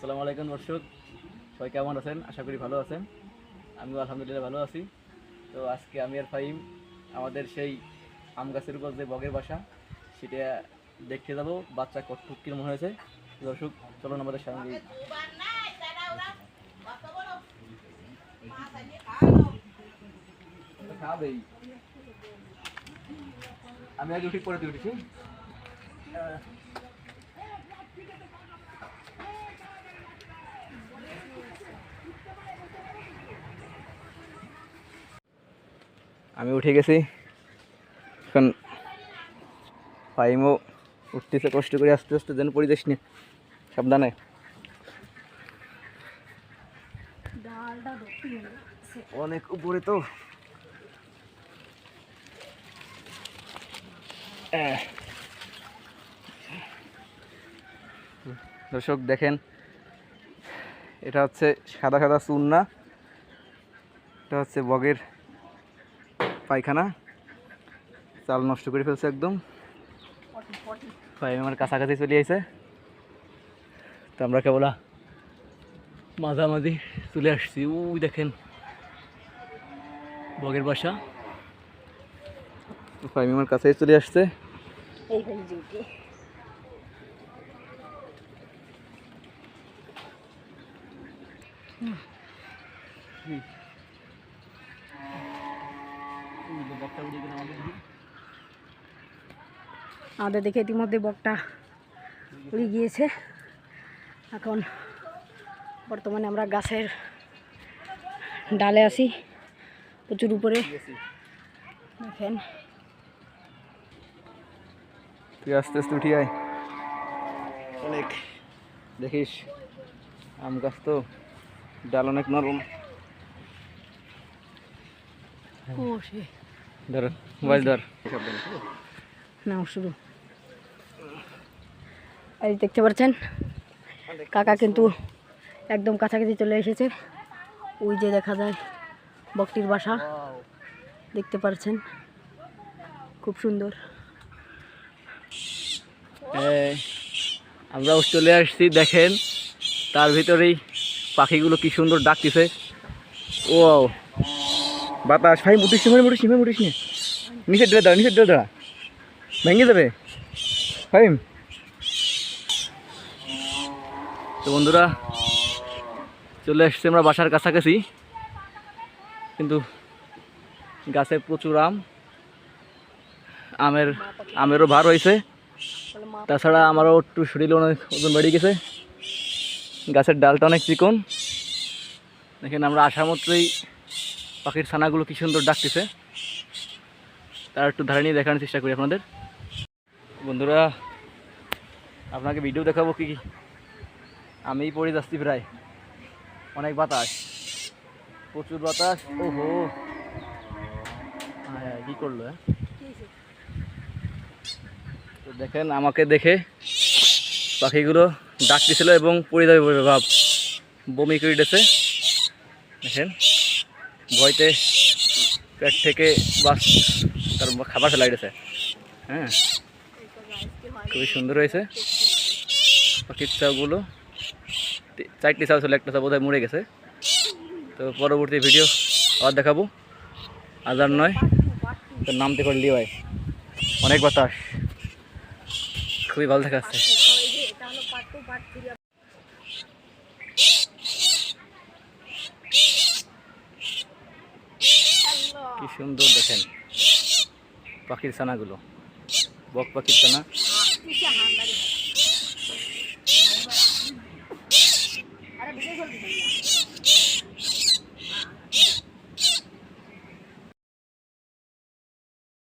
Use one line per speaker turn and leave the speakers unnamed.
আসসালামু আলাইকুম দর্শক, সবাই কেমন আছেন? আশা করি ভালো আছেন। আমিও আলহামদুলিল্লাহ ভালো আছি। তো আজকে আমি আর ফাহিম আমাদের সেই আম গাছের উপর যে বগের বাসা সেটা দেখতে যাব। বাচ্চা কতটুক কিরম হয়েছে দর্শক, চলুন আমাদের সঙ্গে। খাবেই, আমি আগে উঠি পরে তুই উঠিস। আমি উঠে গেছি, এখন ফাইমও উঠতেছে কষ্ট করে আস্তে আস্তে, যেন পড়ে যাস নি, সাবধানে। অনেক উপরে তো। দর্শক দেখেন, এটা হচ্ছে সাদা সাদা চুন না, এটা হচ্ছে বগের পায়খানা। চাল নষ্ট করে ফেলছে একদম। ফাইম আমার কাছাকাছি চলে আইছে, তো আমরা কেবল মাঝামাঝি চলে আসছি। ওই দেখেন বগের বাসা, ফাইম আমার কাছে চলে আসছে।
আমাদের দেখে ইতিমধ্যে বকটা উড়ে গিয়েছে। এখন বর্তমানে আমরা গাছের ডালে আছি, প্রচুর উপরে। দেখেন,
তুই আস্তে আস্তে উঠি আয়। অনেক দেখিস আম গাছ তো, ডাল অনেক নরম। ধর মোবাইল ধর,
না শুরু। এই দেখতে পাচ্ছেন কাকা কিন্তু একদম কাছাকাছি চলে এসেছে। ওই যে দেখা যায় বকটির বাসা, দেখতে পাচ্ছেন, খুব সুন্দর।
আমরাও চলে আসছি, দেখেন তার ভিতরেই পাখিগুলো কি সুন্দর ডাকতেছে। ও বাতাস, ভাই মুটিস নি, নিচের ডেলে দাঁড়া, নিচের ডেলে দাঁড়া, ভেঙে যাবে ফাইম। তো বন্ধুরা, চলে আসছে আমরা বাসার কাছাকাছি, কিন্তু গাছে প্রচুর আমেরও ভার হয়েছে। তাছাড়া আমারও একটু শরীরে অনেক ওজন বেড়ে গেছে। গাছের ডালটা অনেক চিকন। দেখেন আমরা আসা মাত্রই পাখির ছানাগুলো কি সুন্দর ডাকতেছে, তার একটু ধারে নিয়ে দেখানোর চেষ্টা করি আপনাদের। বন্ধুরা, আপনাকে ভিডিও দেখাবো কি আমি পড়ে যাচ্ছি প্রায়, অনেক বাতাস, প্রচুর বাতাস। ওহো, হ্যাঁ কি করলো? তো দেখেন আমাকে দেখে পাখিগুলো ডাকতেছিল এবং পড়ে যাবে বলে ভাব, বমি করে দিয়েছে। দেখেন ভয়তে পেট থেকে বাস তার খাবার ফেলাই দিয়েছে। হ্যাঁ, খুবই সুন্দর হয়েছে পাখির চাউগুলো। 4টি চাউ ছিল, একটা চাউ বোধহয় মরে গেছে। তো পরবর্তী ভিডিও আবার দেখাবো, আজার নয় তো নামতে পারলি ভাই। অনেক বাতাস, খুবই ভালো দেখাচ্ছে। কি সুন্দর দেখেন পাখির ছানাগুলো, বক পাখির ছানা।